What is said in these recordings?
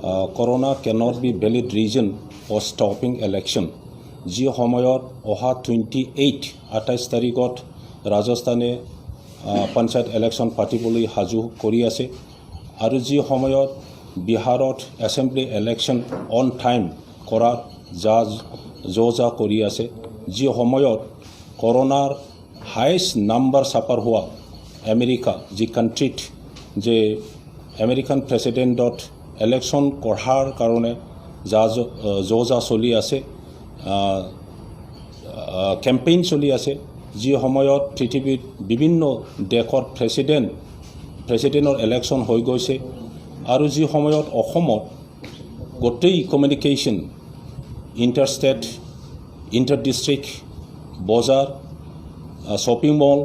Corona cannot be valid reason for stopping election. যি সময়ত অহা 28 তাৰিখত ৰাজস্থানে পঞ্চায়ত ইলেকশ্যন পাতিবলৈ সাজু কৰি আছে আৰু যি সময়ত বিহাৰত এছেম্বলি ইলেকশ্যন অন টাইম কৰাৰ যা কৰি আছে, যি সময়ত কৰোনাৰ হাইষ্ট নাম্বাৰ ছাপাৰ হোৱা আমেৰিকা যি কাণ্ট্ৰিত যে আমেৰিকান প্ৰেচিডেণ্টত ইলেকশ্যন কৰাৰ কাৰণে যা চলি আছে, কেম্পেইন চলি আছে, যি সময়ত পৃথিৱীত বিভিন্ন দেশৰ প্ৰেচিডেণ্টৰ ইলেকশ্যন হৈ গৈছে আৰু যি সময়ত অসমত গোটেই কমিউনিকেশ্যন ইণ্টাৰষ্টেট, ইণ্টাৰ-ডিষ্ট্ৰিক্ট, বজাৰ, শ্বপিং মল,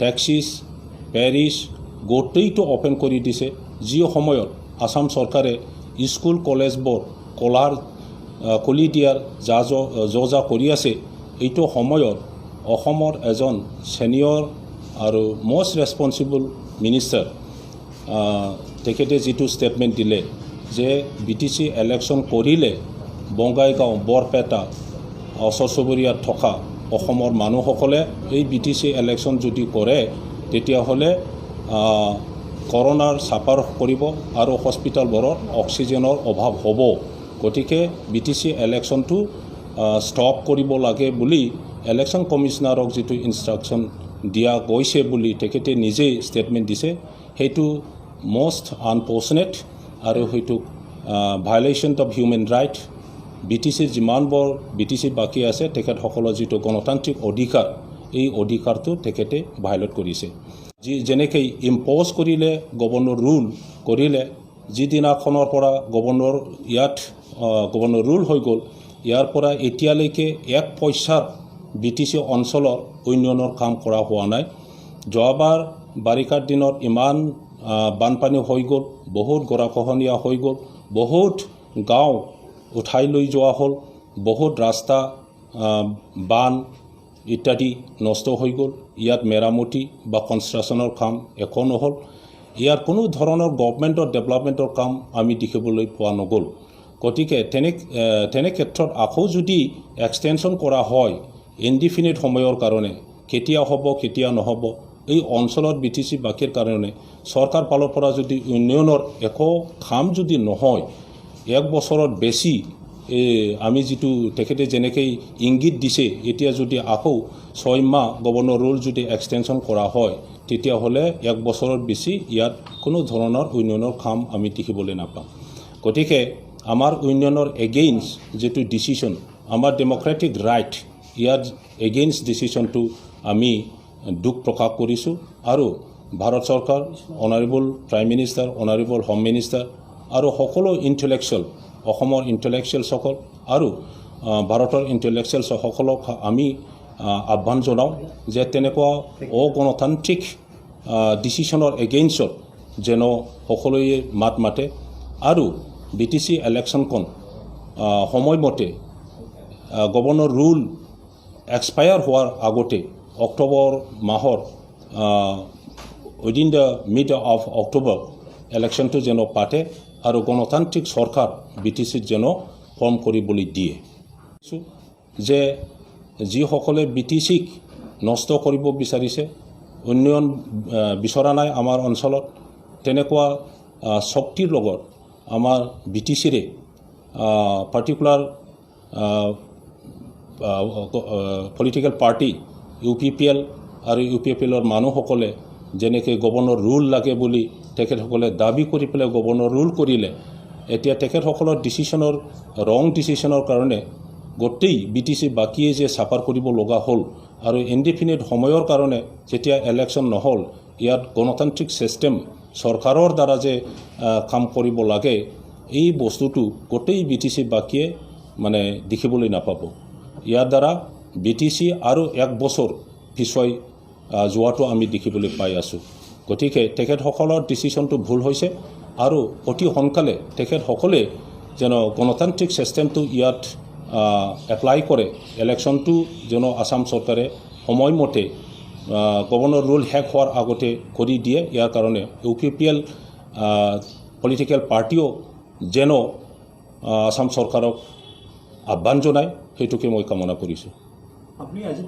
টেক্সিছ, পেৰিছ গোটেইটো অ'পেন কৰি দিছে। যি সময়ত আসাম চৰকাৰে স্কুল কলেজবোৰ খুলি দিয়াৰ যা কৰি আছে, এইটো সময়ত অসমৰ এজন ছিনিয়ৰ আৰু মষ্ট ৰেছপনচিবল মিনিষ্টাৰ তেখেতে যিটো ষ্টেটমেণ্ট দিলে যে BTC ইলেকশ্যন কৰিলে বঙাইগাঁও, বৰপেটা ওচৰ চুবুৰীয়াত থকা অসমৰ মানুহসকলে এই BTC ইলেকশ্যন যদি কৰে তেতিয়াহ'লে কৰোনাৰ ছাফাৰ কৰিব আৰু হস্পিটেলবোৰত অক্সিজেনৰ অভাৱ হ'ব। গতিকে BTC ইলেকশ্যনটো ষ্টপ কৰিব লাগে বুলি ইলেকশ্যন কমিশ্যনাৰক যিটো ইনষ্ট্ৰাকশ্যন দিয়া গৈছে বুলি তেখেতে নিজেই ষ্টেটমেণ্ট দিছে, সেইটো মষ্ট আনফৰ্চুনেট আৰু সেইটো ভায়লেশ্যন অফ হিউমেন ৰাইট। BTCৰ যিমানবোৰ BTC বাকী আছে তেখেতসকলৰ যিটো গণতান্ত্ৰিক অধিকাৰ, এই অধিকাৰটো তেখেতে ভায়লেট কৰিছে। যেনেকৈ ইম্প'জ কৰিলে গভৰ্ণৰ ৰুল কৰিলে, যিদিনাখনৰ পৰা গভৰ্ণৰ ৰুল হৈ গ'ল, ইয়াৰ পৰা এতিয়ালৈকে 1 পইচাৰ BTC অঞ্চলৰ উন্নয়নৰ কাম কৰা হোৱা নাই। যোৱাবাৰ বাৰিষাৰ দিনত ইমান বানপানী হৈ গ'ল, বহুত গৰাখহনীয়া হৈ গ'ল, বহুত গাঁও উঠাই লৈ যোৱা হ'ল, বহুত ৰাস্তা বান ইত্যাদি নষ্ট হৈ গ'ল। ইয়াত মেৰামতি বা কনষ্ট্ৰাকশ্যনৰ কাম একো নহ'ল। ইয়াৰ কোনো ধৰণৰ গভৰ্ণমেণ্টৰ ডেভেলপমেণ্টৰ কাম আমি দেখিবলৈ পোৱা নগ'ল। গতিকে তেনে ক্ষেত্ৰত আকৌ যদি এক্সটেনশ্যন কৰা হয় ইনডিফিনিট সময়ৰ কাৰণে, কেতিয়া হ'ব কেতিয়া নহ'ব, এই অঞ্চলত BTC বাকীৰ কাৰণে চৰকাৰ ফালৰ পৰা যদি উন্নয়নৰ একো কাম যদি নহয়, 1 বছৰত বেছি আমি যিটো তেখেতে যেনেকৈ ইংগিত দিছে, এতিয়া যদি আকৌ 6 মাহ গভৰ্ণৰ ৰুল যদি এক্সটেনশ্যন কৰা হয় তেতিয়াহ'লে 1 বছৰত বেছি ইয়াত কোনো ধৰণৰ উন্নয়নৰ কাম আমি দেখিবলৈ নাপাম। গতিকে আমাৰ উন্নয়নৰ এগেইনষ্ট যিটো ডিচিশ্যন, আমাৰ ডেম'ক্ৰেটিক ৰাইট, ইয়াৰ এগেইনষ্ট ডিচিশ্যনটো আমি দুখ প্ৰকাশ কৰিছোঁ আৰু ভাৰত চৰকাৰ, honourable prime minister, honourable home minister আৰু সকলো ইণ্টেলেকচুৱেল, অসমৰ ইণ্টেলেকচুৱেলসকল আৰু ভাৰতৰ ইণ্টেলেকচুৱেলসকলক আমি আহ্বান জনাওঁ যে তেনেকুৱা অগণতান্ত্ৰিক ডিচিশ্যনৰ এগেইনষ্টত যেন সকলোৱে মাত মাতে আৰু BTC ইলেকশ্যনখন সময়মতে গভৰ্ণৰ ৰুল এক্সপায়াৰ হোৱাৰ আগতে অক্টোবৰ মাহৰ within the mid of October ইলেকশ্যনটো যেন পাতে আৰু গণতান্ত্ৰিক চৰকাৰ BTCত যেন ফৰ্ম কৰিবলৈ দিয়ে। যে যিসকলে BTCক নষ্ট কৰিব বিচাৰিছে, উন্নয়ন বিচৰা নাই আমাৰ অঞ্চলত, তেনেকুৱা শক্তিৰ লগত আমাৰ BTCৰে পাৰ্টিকুলাৰ পলিটিকেল পাৰ্টি UPPL আৰু UPPLৰ মানুহসকলে যেনেকৈ গভৰ্ণৰ ৰুল লাগে বুলি তেখেতসকলে দাবী কৰি পেলাই গভৰ্ণৰ ৰুল কৰিলে, এতিয়া তেখেতসকলৰ ডিচিশ্যনৰ ৰং ডিচিশ্যনৰ কাৰণে গোটেই BTC বাকীয়ে যে ছাফাৰ কৰিব লগা হ'ল আৰু ইনডিফিনিট সময়ৰ কাৰণে যেতিয়া ইলেকশ্যন নহ'ল, ইয়াত গণতান্ত্ৰিক ছিষ্টেম চৰকাৰৰ দ্বাৰা যে কাম কৰিব লাগে, এই বস্তুটো গোটেই BTC বাকীয়ে মানে দেখিবলৈ নাপাব। ইয়াৰ দ্বাৰা BTC আৰু 1 বছৰ পিছুৱাই যোৱাটো আমি দেখিবলৈ পাই আছোঁ। গতিকে তেখেতসকলৰ ডিচিশ্যনটো ভুল হৈছে আৰু অতি সোনকালে তেখেতসকলে যেন গণতান্ত্ৰিক ছিষ্টেমটো ইয়াত এপ্লাই কৰে, ইলেকশ্যনটো যেন আসাম চৰকাৰে সময়মতে গভৰ্ণৰ ৰুল শেষ হোৱাৰ আগতে কৰি দিয়ে। ইয়াৰ কাৰণে UPPL পলিটিকেল পাৰ্টিও যেন আসাম চৰকাৰক আহ্বান জনায় সেইটোকে মই কামনা কৰিছোঁ। আপুনি আজি